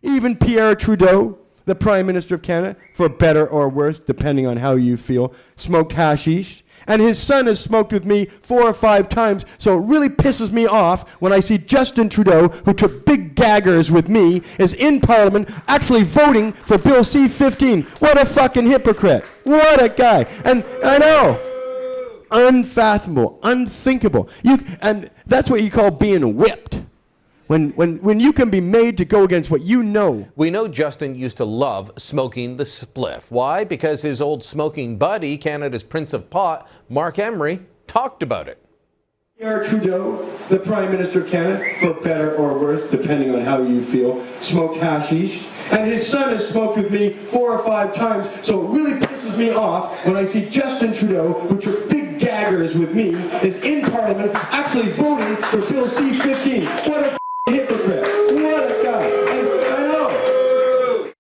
Even Pierre Trudeau, the Prime Minister of Canada, for better or worse, depending on how you feel, smoked hashish. And his son has smoked with me 4 or 5 times, so it really pisses me off when I see Justin Trudeau, who took big gaggers with me, is in Parliament actually voting for Bill C-15. What a fucking hypocrite. What a guy. And I know, unfathomable, unthinkable. And that's what you call being whipped. When you can be made to go against what you know. We know Justin used to love smoking the spliff. Why? Because his old smoking buddy, Canada's Prince of Pot, Marc Emery, talked about it. Pierre Trudeau, the Prime Minister of Canada, for better or worse, depending on how you feel, smoked hashish. And his son has smoked with me 4 or 5 times, so it really pisses me off when I see Justin Trudeau, who took big gaggers with me, is in Parliament actually voting for Bill C-15. What a hypocrite. What a guy. I know.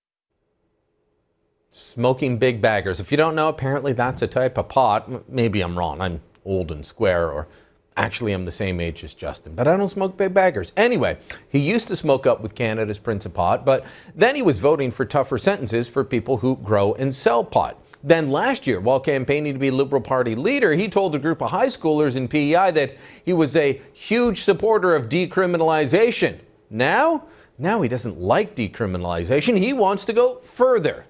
Smoking big baggers. If you don't know, apparently that's a type of pot. Maybe I'm wrong. I'm old and square, or actually I'm the same age as Justin, but I don't smoke big baggers. Anyway, he used to smoke up with Canada's Prince of Pot, but then he was voting for tougher sentences for people who grow and sell pot. Then last year, while campaigning to be Liberal Party leader, he told a group of high schoolers in PEI that he was a huge supporter of decriminalization. Now he doesn't like decriminalization. He wants to go further.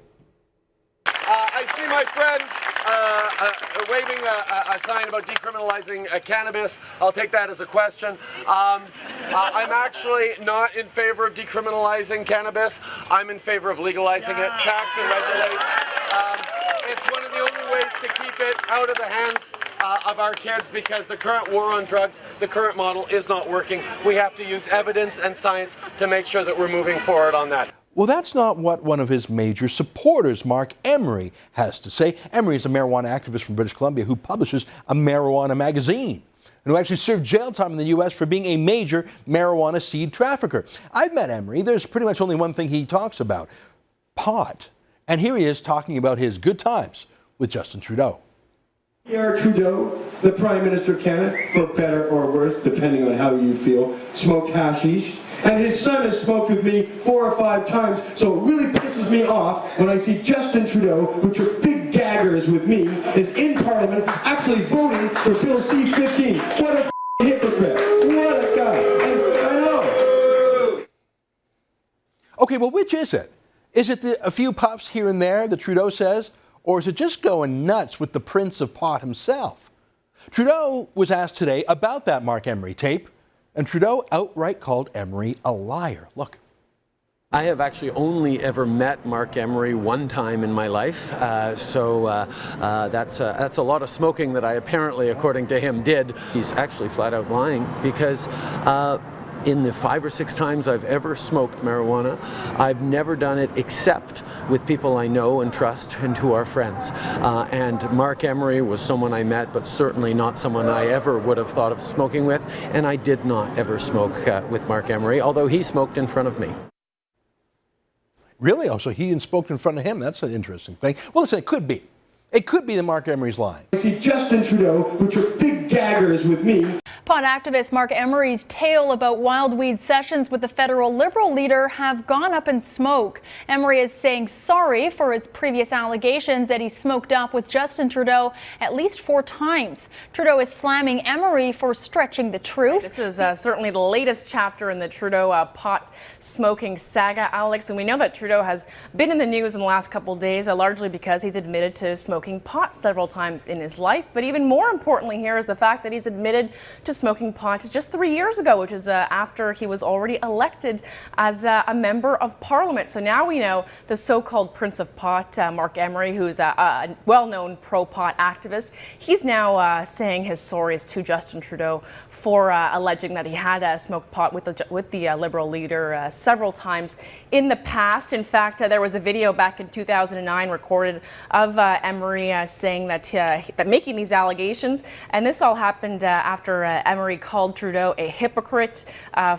I see my friend waving a sign about decriminalizing cannabis. I'll take that as a question. I'm actually not in favor of decriminalizing cannabis. I'm in favor of legalizing it, tax and regulate. It's one of the only ways to keep it out of the hands of our kids, because the current war on drugs, the current model is not working. We have to use evidence and science to make sure that we're moving forward on that. Well, that's not what one of his major supporters, Marc Emery, has to say. Emery is a marijuana activist from British Columbia who publishes a marijuana magazine and who actually served jail time in the U.S. for being a major marijuana seed trafficker. I've met Emery. There's pretty much only one thing he talks about: pot. And here he is talking about his good times with Justin Trudeau. Pierre Trudeau, the Prime Minister of Canada, for better or worse, depending on how you feel, smoked hashish. And his son has smoked with me 4 or 5 times, so it really pisses me off when I see Justin Trudeau, who took big gaggers with me, is in Parliament actually voting for Bill C-15. What a hypocrite. What a guy. I know. Okay, well, which is it? Is it a few puffs here and there that Trudeau says, or is it just going nuts with the Prince of Pot himself? Trudeau was asked today about that Marc Emery tape, and Trudeau outright called Emery a liar. Look. I have actually only ever met Marc Emery one time in my life, so that's a lot of smoking that I apparently, according to him, did. He's actually flat out lying, because in the 5 or 6 times I've ever smoked marijuana, I've never done it except with people I know and trust and who are friends. And Marc Emery was someone I met, but certainly not someone I ever would have thought of smoking with. And I did not ever smoke with Marc Emery, although he smoked in front of me. Really? Oh, so he smoked in front of him? That's an interesting thing. Well, listen, it could be. It could be that Marc Emery's lying. I see Justin Trudeau, who took big gaggers with me. Pot activist Marc Emery's tale about wild weed sessions with the federal Liberal leader have gone up in smoke. Emery is saying sorry for his previous allegations that he smoked up with Justin Trudeau at least 4 times. Trudeau is slamming Emery for stretching the truth. This is certainly the latest chapter in the Trudeau pot smoking saga, Alex. And we know that Trudeau has been in the news in the last couple of days, largely because he's admitted to smoking pot several times in his life. But even more importantly here is the fact that he's admitted to smoking pot just 3 years ago, which is after he was already elected as a member of Parliament. So now we know the so-called Prince of Pot, Marc Emery, who's a well-known pro-pot activist. He's now saying his sorries to Justin Trudeau for alleging that he had smoked pot with the Liberal leader several times in the past. In fact, there was a video back in 2009 recorded of Emery saying that making these allegations, and this all all happened after Emery called Trudeau a hypocrite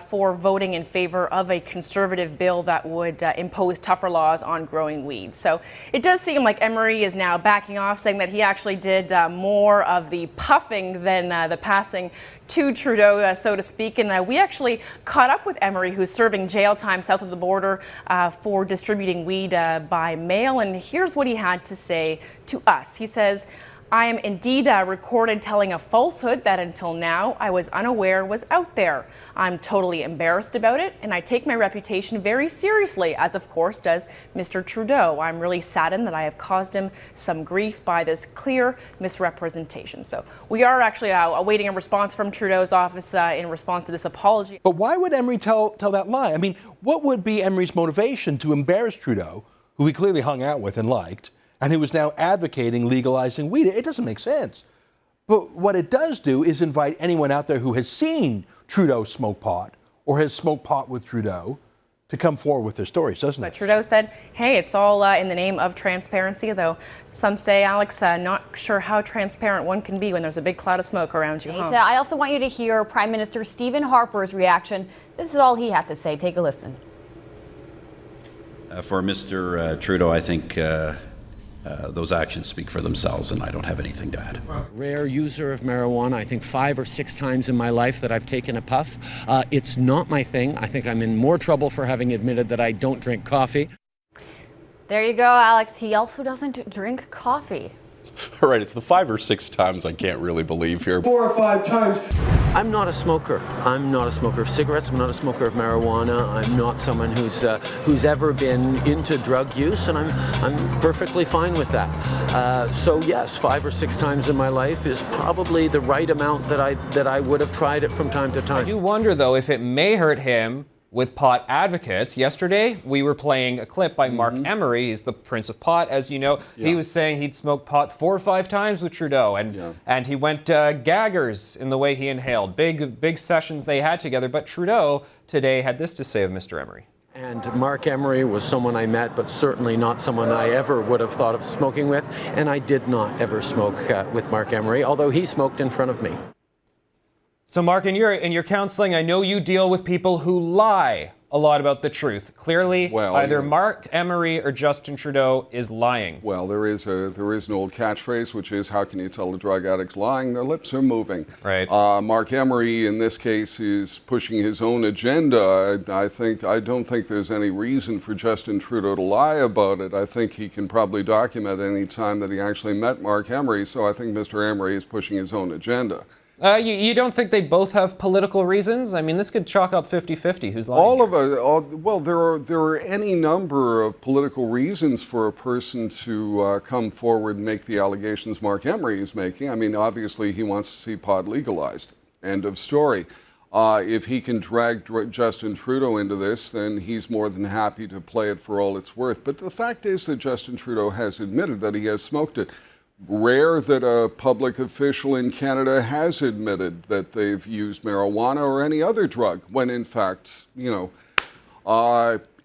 for voting in favor of a conservative bill that would impose tougher laws on growing weed. So it does seem like Emery is now backing off, saying that he actually did more of the puffing than the passing to Trudeau, so to speak. And we actually caught up with Emery, who's serving jail time south of the border for distributing weed by mail. And here's what he had to say to us. He says, "I am indeed recorded telling a falsehood that until now I was unaware was out there. I'm totally embarrassed about it, and I take my reputation very seriously, as of course does Mr. Trudeau. I'm really saddened that I have caused him some grief by this clear misrepresentation." So we are actually awaiting a response from Trudeau's office in response to this apology. But why would Emery tell that lie? I mean, what would be Emery's motivation to embarrass Trudeau, who he clearly hung out with and liked, and who is now advocating legalizing weed? It doesn't make sense. But what it does do is invite anyone out there who has seen Trudeau smoke pot or has smoked pot with Trudeau to come forward with their stories, doesn't it? But Trudeau said, hey, it's all in the name of transparency, though some say, Alex, not sure how transparent one can be when there's a big cloud of smoke around you. Huh? I also want you to hear Prime Minister Stephen Harper's reaction. This is all he had to say. Take a listen. For Mr. Trudeau, I think those actions speak for themselves, and I don't have anything to add. Rare user of marijuana, I think 5 or 6 times in my life that I've taken a puff. It's not my thing. I think I'm in more trouble for having admitted that I don't drink coffee. There you go, Alex. He also doesn't drink coffee. All right, it's the 5 or 6 times I can't really believe here. 4 or 5 times. I'm not a smoker. I'm not a smoker of cigarettes. I'm not a smoker of marijuana. I'm not someone who's ever been into drug use, and I'm perfectly fine with that. So yes, 5 or 6 times in my life is probably the right amount that I would have tried it from time to time. I do wonder though if it may hurt him with pot advocates. Yesterday, we were playing a clip by Marc Emery. He's the Prince of Pot, as you know. Yeah. He was saying he'd smoked pot 4 or 5 times with Trudeau, and he went gaggers in the way he inhaled. Big sessions they had together. But Trudeau today had this to say of Mr. Emery. And Marc Emery was someone I met, but certainly not someone I ever would have thought of smoking with. And I did not ever smoke with Marc Emery, although he smoked in front of me. So Marc, in your counseling, I know you deal with people who lie a lot about the truth. Clearly, either Marc Emery or Justin Trudeau is lying. Well, there is an old catchphrase, which is, how can you tell a drug addict's lying? Their lips are moving. Right. Marc Emery, in this case, is pushing his own agenda. I don't think there's any reason for Justin Trudeau to lie about it. I think he can probably document any time that he actually met Marc Emery. So I think Mr. Emery is pushing his own agenda. You don't think they both have political reasons? I mean, this could chalk up 50-50. Who's lying? Well, there are any number of political reasons for a person to come forward and make the allegations Marc Emery is making. I mean, obviously, he wants to see pot legalized. End of story. If he can drag Justin Trudeau into this, then he's more than happy to play it for all it's worth. But the fact is that Justin Trudeau has admitted that he has smoked it. Rare that a public official in Canada has admitted that they've used marijuana or any other drug, when in fact,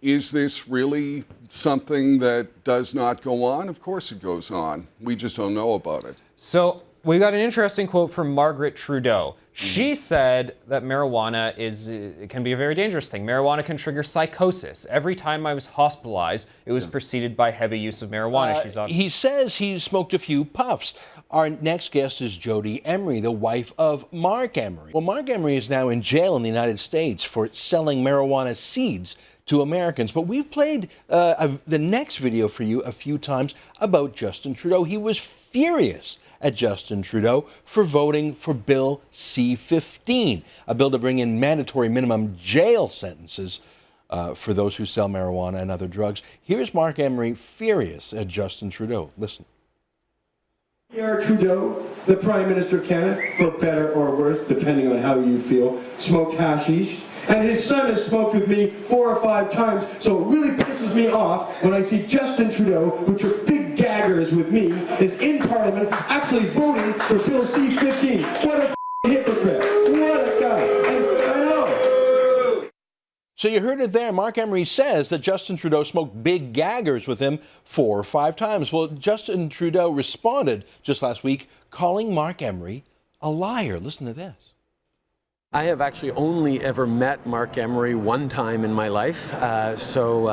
is this really something that does not go on? Of course it goes on. We just don't know about it. So we got an interesting quote from Margaret Trudeau. She said that marijuana can be a very dangerous thing. Marijuana can trigger psychosis. Every time I was hospitalized, it was preceded by heavy use of marijuana. He says he's smoked a few puffs. Our next guest is Jody Emery, the wife of Marc Emery. Well, Marc Emery is now in jail in the United States for selling marijuana seeds to Americans. But we've played the next video for you a few times about Justin Trudeau. He was furious at Justin Trudeau for voting for Bill C-15, a bill to bring in mandatory minimum jail sentences for those who sell marijuana and other drugs. Here's Marc Emery furious at Justin Trudeau. Listen. Pierre Trudeau, the Prime Minister of Canada, for better or worse, depending on how you feel, smoked hashish. And his son has smoked with me 4 or 5 times, so it really pisses me off when I see Justin Trudeau, who took big gaggers with me, is in Parliament actually voting for Bill C-15. What a hypocrite. What a guy. I know. So you heard it there. Marc Emery says that Justin Trudeau smoked big gaggers with him 4 or 5 times. Well, Justin Trudeau responded just last week, calling Marc Emery a liar. Listen to this. I have actually only ever met Marc Emery one time in my life, so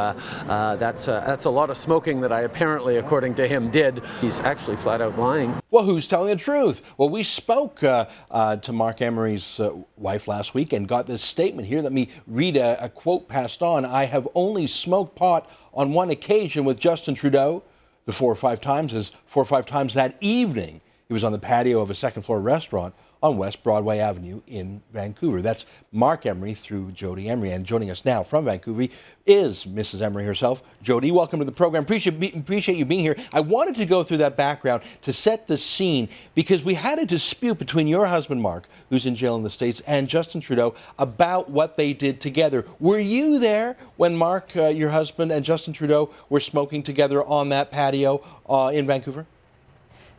that's a lot of smoking that I apparently, according to him, did. He's actually flat out lying. Well, who's telling the truth? Well, we spoke to Marc Emery's wife last week and got this statement here. Let me read a quote passed on. I have only smoked pot on one occasion with Justin Trudeau. The 4 or 5 times is 4 or 5 times that evening. He was on the patio of a second-floor restaurant on West Broadway Avenue in Vancouver. That's Marc Emery through Jody Emery. And joining us now from Vancouver is Mrs. Emery herself. Jody, welcome to the program. Appreciate you being here. I wanted to go through that background to set the scene because we had a dispute between your husband, Marc, who's in jail in the States, and Justin Trudeau about what they did together. Were you there when Marc, your husband, and Justin Trudeau were smoking together on that patio in Vancouver?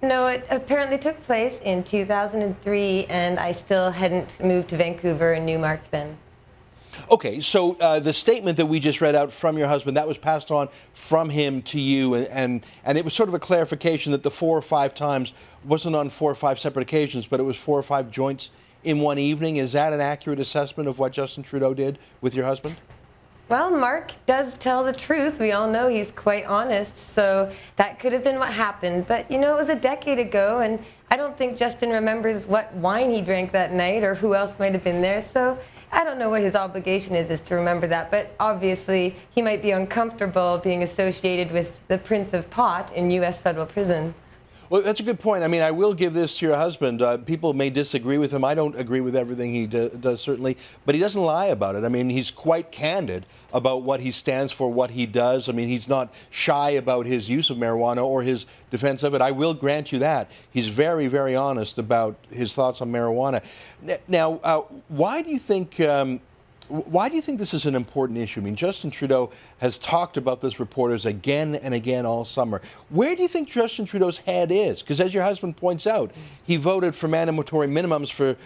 No, it apparently took place in 2003, and I still hadn't moved to Vancouver and knew Marc then. Okay, so the statement that we just read out from your husband, that was passed on from him to you, and it was sort of a clarification that the 4 or 5 times wasn't on 4 or 5 separate occasions, but it was 4 or 5 joints in one evening. Is that an accurate assessment of what Justin Trudeau did with your husband? Well, Marc does tell the truth. We all know he's quite honest, so that could have been what happened. But, you know, it was a decade ago, and I don't think Justin remembers what wine he drank that night or who else might have been there, so I don't know what his obligation is to remember that. But obviously, he might be uncomfortable being associated with the Prince of Pot in U.S. federal prison. Well, that's a good point. I mean, I will give this to your husband. People may disagree with him. I don't agree with everything he does, certainly, but he doesn't lie about it. I mean, he's quite candid about what he stands for, what he does. I mean, he's not shy about his use of marijuana or his defense of it. I will grant you that. He's very, very honest about his thoughts on marijuana. Now, why do you think this is an important issue? I mean, Justin Trudeau has talked about this with reporters again and again all summer. Where do you think Justin Trudeau's head is? Because as your husband points out, he voted for mandatory minimums for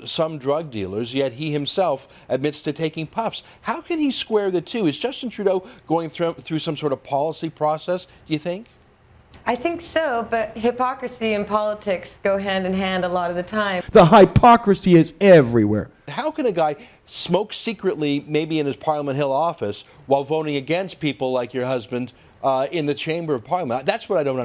some drug dealers, yet he himself admits to taking puffs. How can he square the two? Is Justin Trudeau going through some sort of policy process, do you think? I think so, but hypocrisy and politics go hand in hand a lot of the time. The hypocrisy is everywhere. How can a guy smoke secretly, maybe in his Parliament Hill office, while voting against people like your husband in the Chamber of Parliament? That's what I don't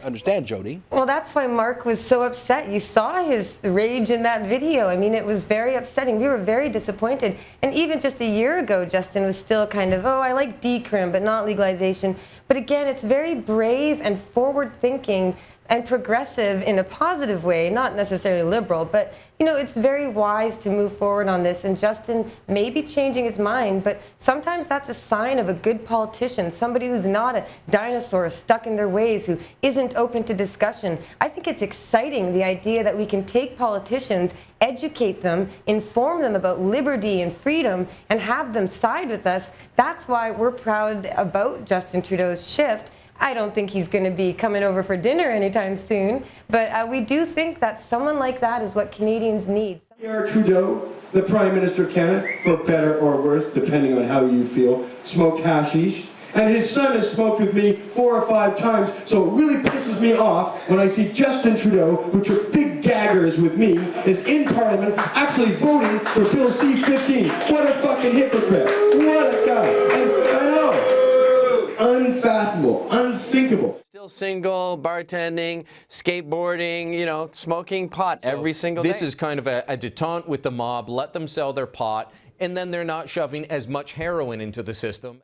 understand, Jody. Well, that's why Marc was so upset. You saw his rage in that video. I mean, it was very upsetting. We were very disappointed. And even just a year ago, Justin was still kind of, oh, I like decrim, but not legalization. But again, it's very brave and forward-thinking and progressive in a positive way, not necessarily liberal, but you know, it's very wise to move forward on this, and Justin may be changing his mind, but sometimes that's a sign of a good politician, somebody who's not a dinosaur stuck in their ways, who isn't open to discussion. I think it's exciting, the idea that we can take politicians, educate them, inform them about liberty and freedom, and have them side with us. That's why we're proud about Justin Trudeau's shift. I don't think he's going to be coming over for dinner anytime soon, but we do think that someone like that is what Canadians need. Pierre Trudeau, the Prime Minister of Canada, for better or worse, depending on how you feel, smoked hashish. And his son has smoked with me 4 or 5 times, so it really pisses me off when I see Justin Trudeau, who took big gaggers with me, is in Parliament actually voting for Bill C-15. What a fucking hypocrite. What a guy. And I know, unfathomable, unthinkable. Still single, bartending, skateboarding, you know, smoking pot every single day. This is kind of a detente with the mob. Let them sell their pot, and then they're not shoving as much heroin into the system.